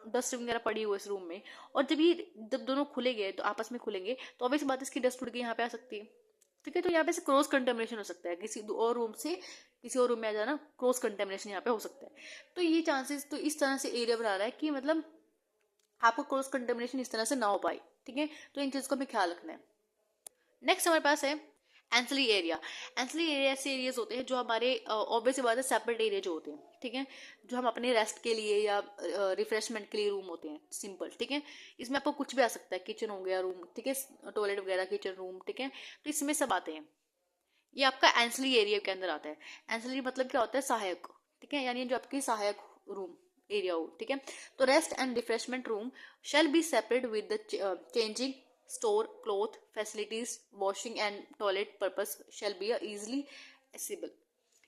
डस्ट वगैरह पड़ी हुई है इस रूम में, और जब दोनों खुले गए, तो आपस में खुलेंगे, तो ऑब्वियस बात है इसकी डस्ट उड़ के यहाँ पे आ सकती है। ठीक है, तो यहाँ पे से क्रॉस कंटेमिनेशन हो सकता है, किसी और रूम से किसी और रूम में आ जाना, क्रॉस कंटेमिनेशन यहाँ पे हो सकता है। तो ये चांसेस, तो इस तरह से एरिया बना रहा है कि मतलब आपको क्रॉस कंटेमिनेशन इस तरह से ना हो पाए। ठीक है, तो इन चीज़ को भी ख्याल रखना है। नेक्स्ट हमारे पास है एंसली एरिया। एंसली एरिया ऐसे एरियाज होते हैं जो हमारे ऑब्वियस बात है सेपरेट एरिया जो होते हैं। ठीक है, जो हम अपने रेस्ट के लिए या रिफ्रेशमेंट के लिए रूम होते हैं, सिंपल। ठीक है, इसमें आपको कुछ भी आ सकता है, किचन हो गया रूम, ठीक है, टॉयलेट वगैरह, किचन रूम, ठीक है, तो इसमें सब आते हैं। ये आपका एंसली एरिया के अंदर आता है। एंसली मतलब क्या होता है, सहायक। ठीक है, यानी जो आपकी सहायक रूम एरिया हो। ठीक है, तो rest and refreshment room shall be separate with the changing store cloth facilities washing and toilet purpose shall be easily accessible.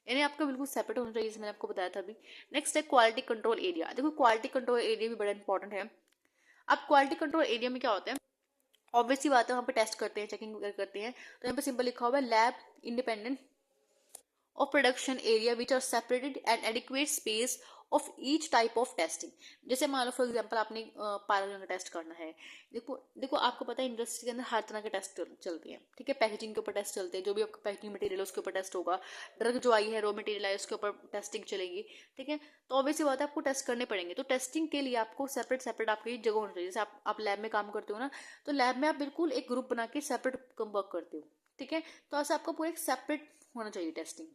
यानी आपका बिल्कुल सेपरेट होना चाहिए, जैसे मैंने आपको बताया था अभी। नेक्स्ट है क्वालिटी कंट्रोल एरिया। देखो, क्वालिटी कंट्रोल एरिया भी बड़ा इंपॉर्टेंट है। अब क्वालिटी कंट्रोल एरिया में क्या होता है, ऑब्वियसली बात है, वहाँ पे टेस्ट करते हैं, चेकिंग वगैरह करते हैं। तो यहाँ पे सिंपल लिखा हुआ है, lab independent of production area which are separated and adequate space of each type of testing। जैसे मान लो फॉर एग्जांपल आपने पायरोजन का टेस्ट करना है। देखो देखो आपको पता है इंडस्ट्री के अंदर हर तरह के टेस्ट चलते हैं। ठीक है, पैकेजिंग के ऊपर टेस्ट चलते हैं, जो भी आपका पैकेजिंग मटेरियल है उसके ऊपर टेस्ट होगा। ड्रग जो आई है, रॉ मटेरियल है, उसके ऊपर टेस्टिंग चलेगी। ठीक है, तो ऑब्वियसली बात है आपको टेस्ट करने पड़ेंगे। तो टेस्टिंग के लिए आपको सेपरेट सेपरेट आपकी जगह होनी चाहिए। जैसे आप लैब में काम करते हो ना, तो लैब में आप बिल्कुल एक ग्रुप बना के सेपरेट वर्क करते हो। ठीक है, तो ऐसा आपका पूरा एक सेपरेट होना चाहिए टेस्टिंग।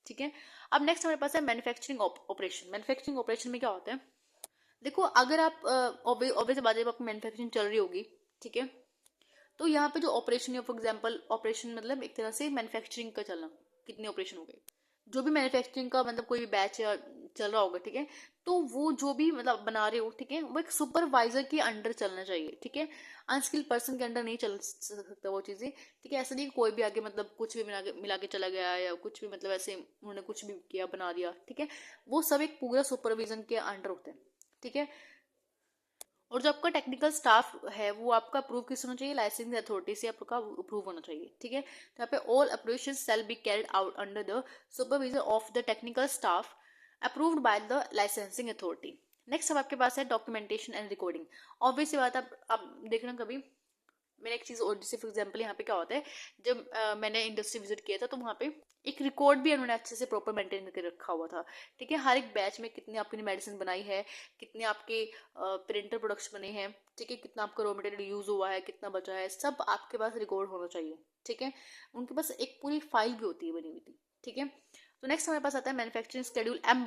ठीक है, अब नेक्स्ट हमारे पास है मैन्युफैक्चरिंग ऑपरेशन। मैन्युफैक्चरिंग ऑपरेशन में क्या होता है, देखो अगर आप ऑब्वियस बात है, आपकी मैन्युफैक्चरिंग चल रही होगी, ठीक है, तो यहाँ पे जो ऑपरेशन है, फॉर एग्जांपल ऑपरेशन मतलब एक तरह से मैन्युफैक्चरिंग का चलना, कितने ऑपरेशन हो गए, जो भी मैन्युफैक्चरिंग का मतलब कोई भी बैच या चल रहा होगा, ठीक है, तो वो जो भी मतलब बना रहे हो, ठीक है, वो एक सुपरवाइजर के अंडर चलना चाहिए, ठीक है, अनस्किल्ड पर्सन के अंडर नहीं चल सकता वो चीज़ें, ठीक है। ऐसा नहीं कि कोई भी आगे मतलब कुछ भी मिला के चला गया या कुछ भी मतलब ऐसे उन्होंने कुछ भी किया बना दिया, ठीक है, वो सब एक पूरा सुपरविजन के अंडर होते हैं, ठीक है। और जो आपका टेक्निकल स्टाफ है वो आपका अप्रूव किस होना चाहिए, लाइसेंसिंग अथॉरिटी से आपका अप्रूव होना चाहिए, ठीक है। तो यहाँ पे all operation shall be carried out under the supervision of the technical staff approved by the licensing authority. Next अब आपके पास है डॉक्यूमेंटेशन एंड रिकॉर्डिंग। ऑब्वियस बात, आप देखना कभी मैंने एक चीज़ और, जैसे फॉर एग्जांपल यहाँ पे क्या होता है, जब मैंने इंडस्ट्री विजिट किया था तो वहाँ पे एक रिकॉर्ड भी उन्होंने अच्छे से प्रॉपर मेंटेन करके रखा हुआ था, ठीक है। हर एक बैच में कितनी आपकी मेडिसिन बनाई है, कितने आपके प्रिंटर प्रोडक्ट्स बने हैं, ठीक है, कितना आपका रॉ मटेरियल यूज हुआ है, कितना बचा है, सब आपके पास रिकॉर्ड होना चाहिए, ठीक है। उनके पास एक पूरी फाइल भी होती है बनी हुई थी, ठीक है। तो नेक्स्ट हमारे पास आता है मैन्युफैक्चरिंग शेड्यूल एम,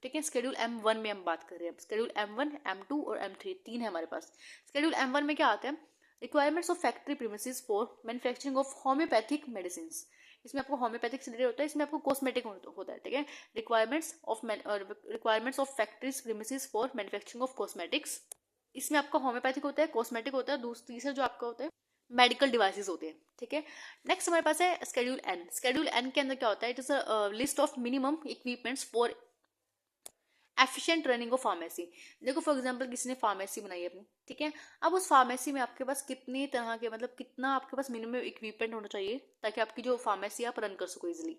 ठीक है। शेड्यूल M1 में हम बात कर रहे हैं, शेड्यूल M1, M2 और M3 तीन है हमारे पास। शेड्यूल M1 में क्या आता है, requirements of factory premises for manufacturing of homeopathic medicine. इसमें आपको होम्योपैथिक से रिलेटेड होता है, इसमें आपको कॉस्मेटिक होता है, ठीक है। Requirements of factories premises for manufacturing of cosmetics, इसमें आपका होम्योपैथिक होता है, कॉस्मेटिक होता है, तीसरा जो आपका होता है मेडिकल डिवाइसेस होते हैं, ठीक है। नेक्स्ट हमारे पास है शेड्यूल एन। शेड्यूल एन के अंदर क्या होता है, it is a list of minimum equipments for efficient running of pharmacy. देखो फॉर एग्जांपल किसी ने फार्मेसी बनाई अपनी, ठीक है, अब उस फार्मेसी में आपके पास कितनी तरह के मतलब कितना आपके पास मिनिमम इक्विपमेंट होना चाहिए ताकि आपकी जो फार्मेसी आप रन कर सको इजिली,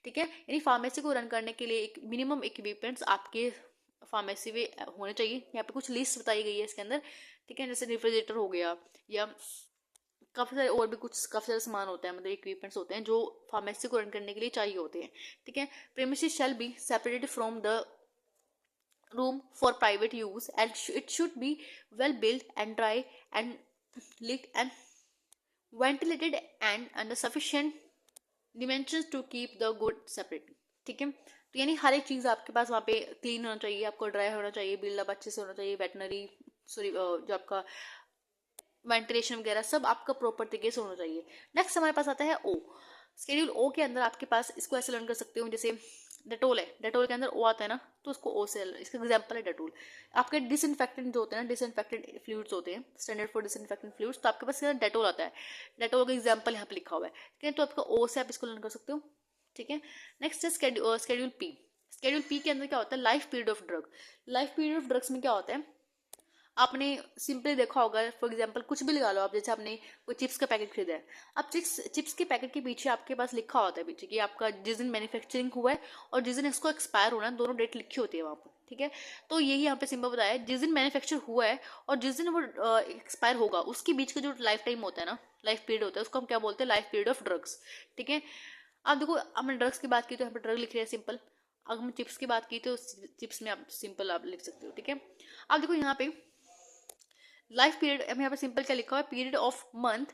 ठीक है। यानी फार्मेसी को रन करने के लिए एक मिनिमम इक्विपमेंट्स आपके फार्मेसी में होने चाहिए। यहाँ पे कुछ लिस्ट बताई गई है इसके अंदर, ठीक है, जैसे रेफ्रिजरेटर हो गया या काफ़ी सारे और भी कुछ काफ़ी सारे सामान होते हैं, मतलब इक्विपमेंट्स होते हैं जो फार्मेसी को रन करने के लिए चाहिए होते हैं, ठीक है। Premises shall be separated from the room for private use and it should be well built and dry and lit and ventilated and under sufficient dimensions to keep the good separate, ठीक है। तो यानी हर एक चीज़ आपके पास वहाँ पे क्लीन होना चाहिए, आपको ड्राई होना चाहिए, बिल्ड अप अच्छे से होना चाहिए, वेटनरी सॉरी जो आपका वेंटिलेशन वगैरह सब आपका प्रॉपर तरीके से होना चाहिए। नेक्स्ट हमारे पास आता है ओ। शेड्यूल ओ के अंदर आपके पास इसको ऐसे लर्न कर सकते हो, जैसे डेटोल है, डेटोल के अंदर ओ आता है ना, तो उसको ओ से, इसका एग्जांपल है डेटोल। आपके डिसइंफेक्टेंट जो होते हैं ना, डिसइंफेक्टेंट फ्लूइड्स होते हैं, स्टैंडर्ड फॉर डिसइंफेक्टेंट फ्लूइड्स, तो आपके पास डेटोल आता है, डेटोल का एग्जांपल यहाँ पे लिखा हुआ है, ठीक है। तो आपका ओ से आप इसको लर्न कर सकते हो, ठीक है। नेक्स्ट है शेड्यूल पी। शेड्यूल पी के अंदर क्या होता है, life period of drug. Life period of drugs में क्या होता है, आपने सिंपली देखा होगा, फॉर एग्जांपल कुछ भी लगा लो आप, जैसे आपने कोई चिप्स का पैकेट खरीदा है, अब चिप्स के पैकेट के पीछे आपके पास लिखा होता है पीछे कि आपका जिस दिन मैन्युफैक्चरिंग हुआ है और जिस दिन इसको एक्सपायर होना है, दोनों डेट लिखी होती है वहाँ पर, ठीक है। तो यही यहाँ पे सिंपल बताया है, जिस दिन मैन्युफैक्चर हुआ है और जिस दिन वो एक्सपायर होगा उसके बीच का जो लाइफ टाइम होता है ना, लाइफ पीरियड होता है, उसको हम क्या बोलते हैं, लाइफ पीरियड ऑफ ड्रग्स, ठीक है। अब देखो हमने ड्रग्स की बात की तो यहाँ पर ड्रग लिख रहे हैं सिंपल, अगर हम चिप्स की बात की तो चिप्स में आप सिंपल आप लिख सकते हो, ठीक है। अब देखो यहाँ पे लाइफ पीरियड यहाँ पे सिंपल क्या लिखा हुआ है, period of month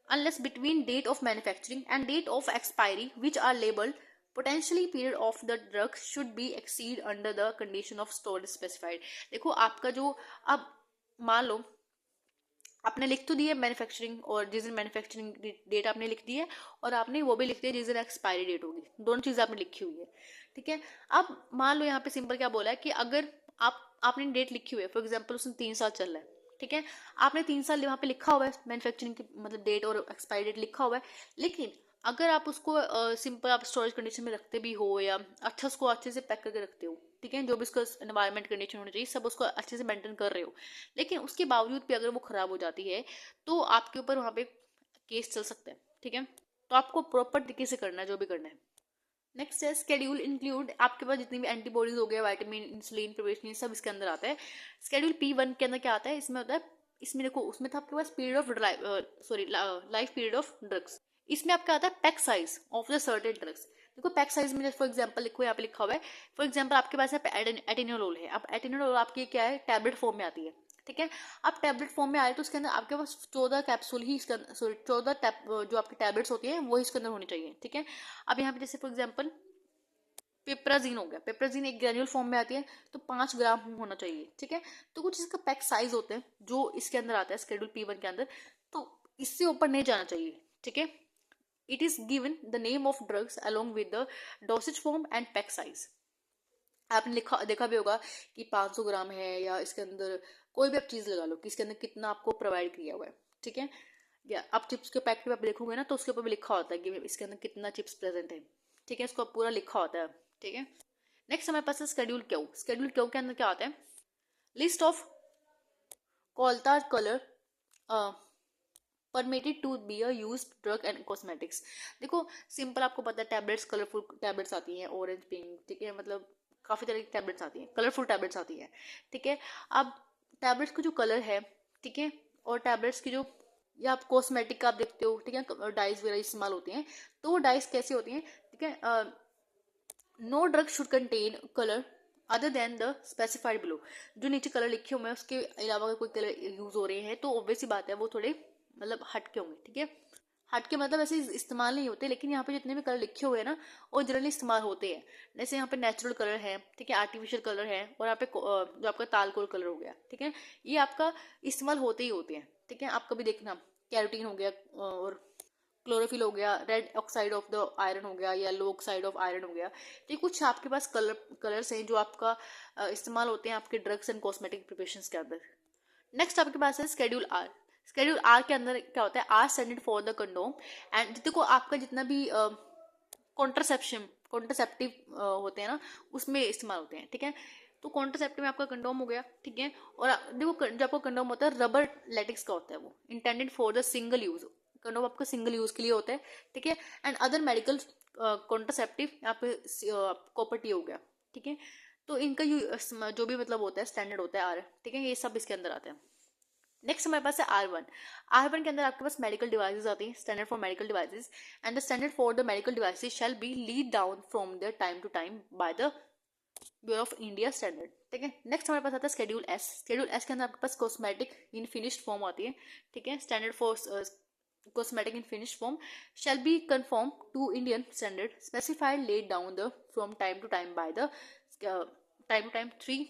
unless between date of manufacturing and date of expiry which are labeled potentially period of the drug should be exceed under the condition of storage specified। देखो आपका जो, अब मान लो आपने लिख तो दिया मैन्युफैक्चरिंग और जिस दिन मैन्युफैक्चरिंग डेट आपने लिख दी है और आपने वो भी लिख दिया जिस दिन एक्सपायरी डेट होगी, दोनों चीज़ आपने लिखी हुई है, ठीक है। अब मान लो यहाँ पे सिंपल क्या बोला है कि अगर आपने डेट लिखी हुई है, फॉर एग्जाम्पल उसमें 3 साल चल रहा है, ठीक है, आपने 3 साल वहाँ पे लिखा हुआ है मैन्युफैक्चरिंग की मतलब डेट और एक्सपायरी डेट लिखा हुआ है, लेकिन अगर आप उसको सिंपल आप स्टोरेज कंडीशन में रखते भी हो या अच्छा उसको अच्छे से पैक करके रखते हो, ठीक है, जो भी उसका एनवायरनमेंट कंडीशन होनी चाहिए सब उसको अच्छे से मेंटेन कर रहे हो, लेकिन उसके बावजूद भी अगर वो खराब हो जाती है तो आपके ऊपर वहाँ पे केस चल सकता है, ठीक है। तो आपको प्रॉपर तरीके से करना है जो भी करना है। नेक्स्ट है शेड्यूल इंक्लूड, आपके पास जितनी भी एंटीबॉडीज हो गया, विटामिन, इंसुलिन प्रिपरेशन, सब इसके अंदर आता है। शेड्यूल P1 के अंदर क्या आता है, इसमें होता है, इसमें देखो उसमें था आपके पास period of sorry life period of drugs, इसमें आपका आता है pack size of the certain drugs. देखो पैक साइज में फॉर एग्जांपल लिखो, यहाँ पे लिखा हुआ है, फॉर एग्जांपल आपके पास एटेनोल है, अब एटेनोल आपकी क्या है, टैबलेट फॉर्म में आती है, ठीक है। अब टैबलेट फॉर्म में आए तो उसके अंदर आपके पास 14 कैप्सूल ही इसके अंदर, सॉरी 14 जो आपकी टैबलेट्स होती हैं वो इसके अंदर होनी चाहिए, ठीक है। अब यहाँ पे जैसे फॉर एग्जांपल पिप्राजीन हो गया, पिप्राजीन एक ग्रेन्यूल फॉर्म में आती है, तो 5 ग्राम होना चाहिए, ठीक है। तो कुछ इसका पैक साइज होते हैं जो इसके अंदर आता है शेड्यूल P1 के अंदर, तो इससे ऊपर नहीं जाना चाहिए, ठीक है। It is given the name of drugs along with the dosage form and pack size. आपने लिखा देखा भी होगा कि 500 ग्राम है, या इसके अंदर कोई भी आप चीज लगा लो कि इसके अंदर कितना आपको प्रोवाइड किया हुआ है, ठीक है। या आप चिप्स के पैकेट पे आप देखोगे ना, तो उसके ऊपर भी लिखा होता है कि इसके अंदर कितना चिप्स प्रेजेंट है, ठीक है, इसको पूरा लिखा होता है, ठीक है। नेक्स्ट हमारे पास है शेड्यूल क्यू। शेड्यूल क्यू के अंदर क्या होता है, list of coal tar colour permitted to be a use drug and cosmetics. देखो सिंपल, आपको पता है टैबलेट्स, कलरफुल टैबलेट्स आती हैं, ऑरेंज पिंक, ठीक है, मतलब काफी तरह की टैबलेट्स आती हैं, कलरफुल टैबलेट्स आती हैं, ठीक है। अब टैबलेट्स का जो कलर है, ठीक है, और टैबलेट्स की जो, या आप कॉस्मेटिक का आप देखते हो, ठीक है, डाइज वगैरह इस्तेमाल होती हैं, तो वो डाइज कैसी होती हैं, ठीक है। No drug should contain colour other than the specified below. जो नीचे कलर लिखे हुए हैं उसके अलावा अगर कोई कलर यूज हो रहे हैं तो ऑब्वियस बात है वो थोड़े मतलब हटके होंगे, ठीक है। हटके मतलब ऐसे इस्तेमाल नहीं होते, लेकिन यहाँ पे जितने भी कलर लिखे हुए हैं ना वो जनरली इस्तेमाल होते हैं। जैसे यहाँ पे नेचुरल कलर है, ठीक है, आर्टिफिशियल कलर है, और यहाँ पे जो आपका तालकोल कलर हो गया, ठीक है, ये आपका इस्तेमाल होते ही होते हैं, ठीक है। आप कभी देखना कैरोटीन हो गया, और क्लोरोफिल हो गया, red oxide of the iron हो गया, येलो ऑक्साइड ऑफ आयरन हो गया, तो ये कुछ आपके पास कलर्स हैं जो आपका इस्तेमाल होते हैं आपके ड्रग्स एंड कॉस्मेटिक प्रिपरेशंस के अंदर। नेक्स्ट आपके पास है शेड्यूल आर। शेड्यूल आर के अंदर क्या होता है, are standard for the condom and देखो आपका जितना भी कॉन्ट्रासेप्टिव होते हैं ना उसमें इस्तेमाल होते हैं, ठीक है। तो कॉन्ट्रासेप्टिव में आपका कंडोम हो गया, ठीक है। और देखो जो आपका कंडोम होता है रबर लेटेक्स का होता है, वो intended for the single use. Condom आपका सिंगल यूज के लिए होता है, ठीक है। एंड अदर मेडिकल कॉन्ट्रासेप्टिव यहाँ पे कॉपर टी हो गया, ठीक है। तो इनका जो भी मतलब होता है स्टैंडर्ड होता है आर, ठीक है, ये सब इसके अंदर आते हैं। नेक्स्ट हमारे पास है R1। R1 के अंदर आपके पास मेडिकल डिवाइसेस आती हैं, standard for medical devices and the standard for the medical devices shall be laid down from the time to time by the bureau of India standard, ठीक है। नेक्स्ट हमारे पास आता है शेड्यूल एस। शेड्यूल एस के अंदर आपके पास कॉस्मेटिक इन फिनिश्ड फॉर्म आती है, ठीक है। Standard for cosmetic in finished form shall be conform to Indian standard specified laid down the from time to time by the time to time 3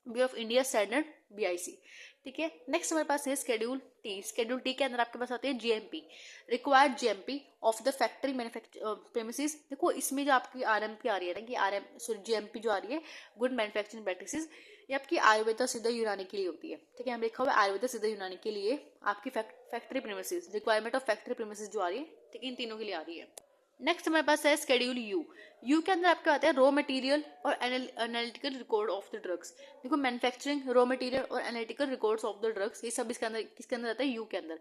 Bureau of India Standard BIC, ठीक है। नेक्स्ट हमारे पास है शेड्यूल टी। शेड्यूल टी के अंदर आपके पास आते हैं GMP, required GMP of the factory manufacture premises. देखो इसमें जो आपकी आरएमपी आ रही है ना, कि आरएम सॉरी जीएमपी जो आ रही है, गुड मैन्युफैक्चरिंग प्रैक्टिसेस, ये आपकी आयुर्वेदा सिद्ध यूनानी के लिए होती है, ठीक है। हम लिखा हुआ है आयुर्वेदा सिद्ध यूनानी के लिए आपकी factory premises, requirement of factory premises जो आ रही है, ठीक है, इन तीनों के लिए आ रही है। नेक्स्ट हमारे पास है शेड्यूल यू। यू के अंदर आपका आता है रॉ मटेरियल और analytical record of the drugs. देखो मैन्युफैक्चरिंग, रॉ मटेरियल और analytical records of the drugs, ये सब किसके अंदर आता है, यू के अंदर,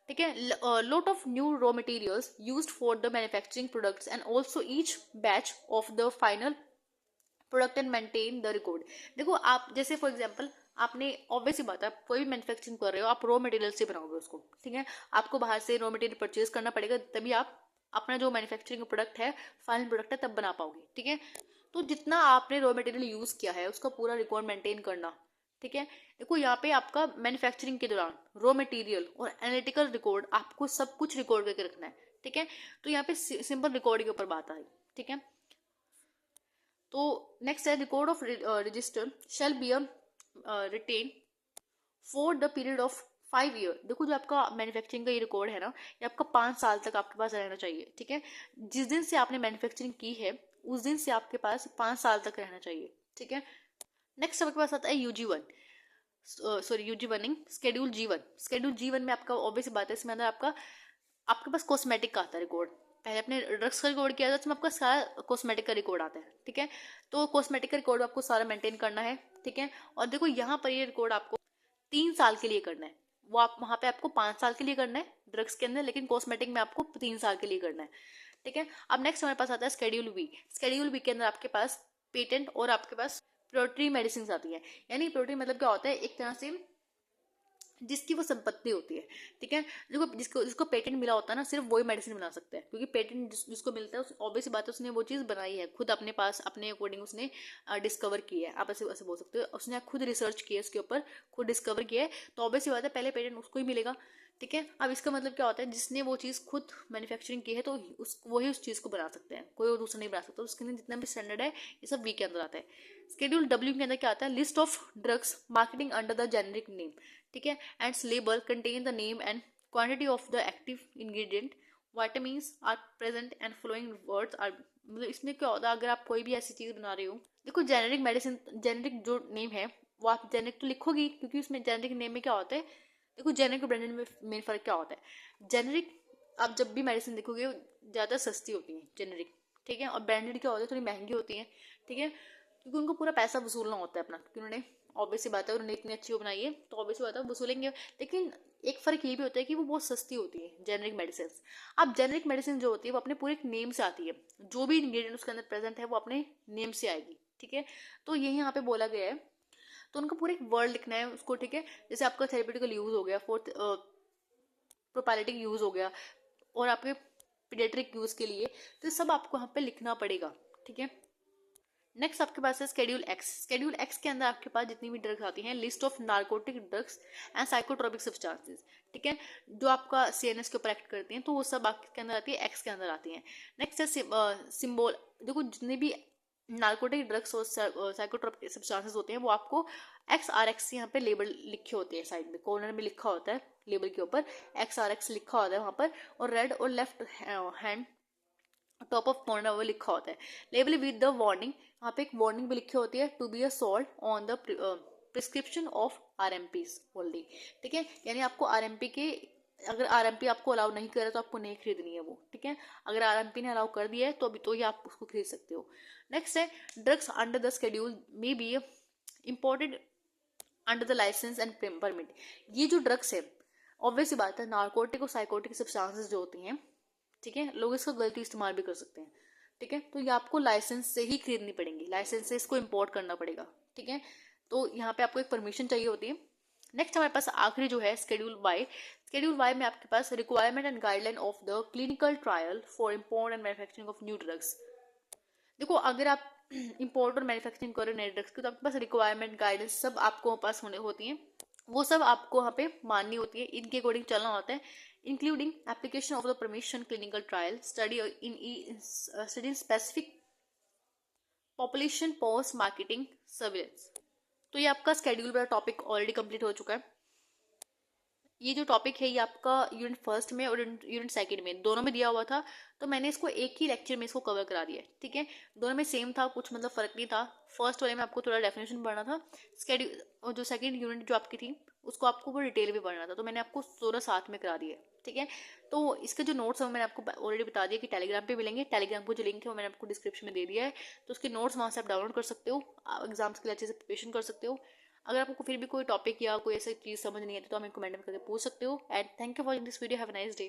ठीक है। Lot of new raw materials used for the manufacturing products and also each batch of the final product and maintain the record. देखो आप जैसे फॉर एग्जांपल आपने ऑब्वियस ही बात है, कोई भी मैन्युफैक्चरिंग कर रहे हो आप रॉ मटेरियल से बनाओगे उसको, ठीक है। आपको बाहर से रॉ मटेरियल परचेज करना पड़ेगा, तभी आप अपना जो मैन्युफैक्चरिंग प्रोडक्ट है, फाइनल प्रोडक्ट है, तब बना पाओगे, ठीक है। तो जितना आपने रॉ मटेरियल यूज किया है उसका पूरा रिकॉर्ड मेंटेन करना, ठीक है। देखो यहाँ पे आपका मैन्युफैक्चरिंग के दौरान रॉ मटेरियल और एनालिटिकल रिकॉर्ड आपको सब कुछ रिकॉर्ड करके रखना है, ठीक है। तो यहाँ पे सिंपल रिकॉर्ड के ऊपर बात आई, ठीक है। तो नेक्स्ट है record of register shall be retain for the period of 5 year. देखो जो आपका मैन्युफैक्चरिंग का ये रिकॉर्ड है ना, ये आपका 5 साल तक आपके पास रहना चाहिए, ठीक है। जिस दिन से आपने मैन्युफैक्चरिंग की है उस दिन से आपके पास 5 साल तक रहना चाहिए, ठीक है। नेक्स्ट आपके पास आता है UG1, sorry UG1 schedule G1। Schedule G1 में आपका ऑब्वियस बात है, इसमें अंदर आपके पास कॉस्मेटिक का आता है रिकॉर्ड। पहले आपने ड्रग्स का रिकॉर्ड किया था, उसमें आपका सारा कॉस्मेटिक का रिकॉर्ड आता है, ठीक है। तो कॉस्मेटिक का रिकॉर्ड आपको सारा मेंटेन करना है, ठीक है। और देखो यहाँ पर ये रिकॉर्ड आपको 3 साल के लिए करना है, वो आप वहाँ पे आपको 5 साल के लिए करना है ड्रग्स के अंदर, लेकिन कॉस्मेटिक में आपको 3 साल के लिए करना है, ठीक है। अब नेक्स्ट हमारे पास आता है शेड्यूल बी। शेड्यूल बी के अंदर आपके पास पेटेंट और आपके पास प्रोट्री मेडिसिन आती है। यानी प्रोट्री मतलब क्या होता है, एक तरह से जिसकी वो संपत्ति होती है, ठीक है। जिसको जिसको पेटेंट मिला होता है ना, सिर्फ वही मेडिसिन बना सकता है, क्योंकि पेटेंट जिसको मिलता है ऑब्वियस बात है उसने वो चीज़ बनाई है खुद अपने पास, अपने अकॉर्डिंग उसने डिस्कवर की है, आप ऐसे ऐसे बोल सकते हो, उसने खुद रिसर्च की है उसके ऊपर, खुद डिस्कवर किया है, तो ऑब्वियस बात है पहले पेटेंट उसको ही मिलेगा, ठीक है। अब इसका मतलब क्या होता है, जिसने वो चीज़ खुद मैन्युफैक्चरिंग की है तो वही उस चीज़ को बना सकते हैं, कोई और दूसरा नहीं बना सकता। तो उसके अंदर जितना भी स्टैंडर्ड है ये सब वी के अंदर आता है। स्केड्यूल डब्ल्यू के अंदर क्या आता है, list of drugs marketing under the generic name, ठीक है, and label contain the name and quantity of the active ingredient, vitamins are present and following words are. मतलब इसमें क्या होता है, अगर आप कोई भी ऐसी चीज़ बना रहे हो, देखो जेनेरिक मेडिसिन, जेनेरिक जो नेम है वो आप जेनेरिक तो लिखोगी, क्योंकि उसमें जेनेरिक नेम में क्या होता है, देखो जेनेरिक और ब्रांडेड में मेन फर्क क्या होता है। जेनेरिक आप जब भी मेडिसिन देखोगे ज़्यादा सस्ती होती है जेनेरिक, ठीक है, और ब्रांडेड क्या होता है, थोड़ी महंगी होती है, ठीक है, क्योंकि उनको पूरा पैसा वसूलना होता है अपना, क्योंकि उन्होंने ऑब्वियस सी बात है, उन्होंने इतनी अच्छी वो बनाई है तो ऑब्वियस सी बात है वसूलेंगे। लेकिन एक फ़र्क ये भी होता है कि वो बहुत सस्ती होती है जेनेरिक मेडिसिन। अब जेनेरिक मेडिसिन जो होती है वो अपने पूरे एक नेम से आती है, जो भी इंग्रेडिएंट उसके अंदर प्रेजेंट है वो अपने नेम से आएगी, ठीक है। तो यही यहाँ पे बोला गया है, तो उनको पूरे एक वर्ड लिखना है उसको, ठीक है। जैसे आपका थेरेपेटिकल यूज हो गया, फोर्थ प्रोपैलेटिक यूज हो गया, और आपके पीडियाट्रिक यूज के लिए, तो सब आपको यहाँ पे लिखना पड़ेगा, ठीक है। नेक्स्ट आपके पास है स्केड्यूल एक्स। स्केड्यूल एक्स के अंदर आपके पास जितनी भी ड्रग्स आती हैं, list of narcotic drugs and psychotropic substances, ठीक है, जो आपका सीएनएस के ऊपर एक्ट करती हैं, तो वो सब आपके अंदर आती है, एक्स के अंदर आती हैं। नेक्स्ट है सिंबल। देखो जितने भी नार्कोटिक ड्रग्स और साइकोट्रोपिक सब्सटेंसेस होते हैं वो आपको एक्स आर एक्स यहाँ पे लेबल लिखे होते हैं, साइड में कॉर्नर में लिखा होता है, लेबल के ऊपर एक्स आर एक्स लिखा होता है वहाँ पर, और रेड और left hand top of corner वो लिखा होता है लेबल विद द वार्निंग। यहाँ पे एक वार्निंग भी लिखी होती है, to be a sold on the prescription of RMPs only, ठीक है, यानी आपको आरएमपी के, अगर आरएमपी आपको अलाउ नहीं कर रहा तो आपको नहीं खरीदनी है वो, ठीक है। अगर आरएमपी ने अलाउ कर दिया है तो अभी तो ही आप उसको खरीद सकते हो। नेक्स्ट है drugs under the schedule may be imported under the licence and permit. ये जो ड्रग्स है ऑब्वियस सी बात है, नार्कोटिक और साइकोटिक सब्सटेंसेस जो होती हैं, ठीक है, लोग इसका गलती इस्तेमाल भी कर सकते हैं, ठीक है, तो ये आपको लाइसेंस से ही खरीदनी पड़ेंगी, लाइसेंस से इसको इम्पोर्ट करना पड़ेगा, ठीक है। तो यहाँ पे आपको एक परमिशन चाहिए होती है। नेक्स्ट हमारे पास आखिरी जो है स्केड्यूल वाई। स्केड्यूल वाई में आपके पास requirement and guideline of the clinical trial for import and manufacturing of new drugs. देखो अगर आप इम्पोर्ट और मैन्युफैक्चरिंग करो नए ड्रग्स की, तो आपके पास रिक्वायरमेंट गाइडेंस सब आपको पास होने होती हैं, वो सब आपको वहाँ पे माननी होती है, इनके अकॉर्डिंग चलना होता है, including application of the permission clinical trial study in specific population post marketing surveillance. तो ये आपका स्केड्यूल वाला टॉपिक ऑलरेडी कंप्लीट हो चुका है। ये जो टॉपिक है ये आपका यूनिट फर्स्ट में और यूनिट सेकंड में दोनों में दिया हुआ था, तो मैंने इसको एक ही लेक्चर में इसको कवर करा दिया है, ठीक है। दोनों में सेम था, कुछ मतलब फर्क नहीं था। फर्स्ट वाले में आपको थोड़ा डेफिनेशन पढ़ना था, स्केड्यूल, और जो सेकंड यूनिट जो आपकी थी उसको आपको वो डिटेल में पढ़ना था, तो मैंने आपको 16 साथ में करा दिया, ठीक है। तो इसके जो नोट्स हैं मैंने आपको ऑलरेडी बता दिया कि टेलीग्राम पे मिलेंगे, टेलीग्राम को जो लिंक है वो मैंने आपको डिस्क्रिप्शन में दे दिया है, तो उसके नोट्स वहाँ से आप डाउनलोड कर सकते हो, एग्जाम्स के लिए अच्छे से प्रिपरेशन कर सकते हो। अगर आपको फिर भी कोई टॉपिक या कोई ऐसी चीज़ समझ नहीं आती तो हमें कमेंट में करके पूछ सकते हो। And thank you for this video, have a nice day.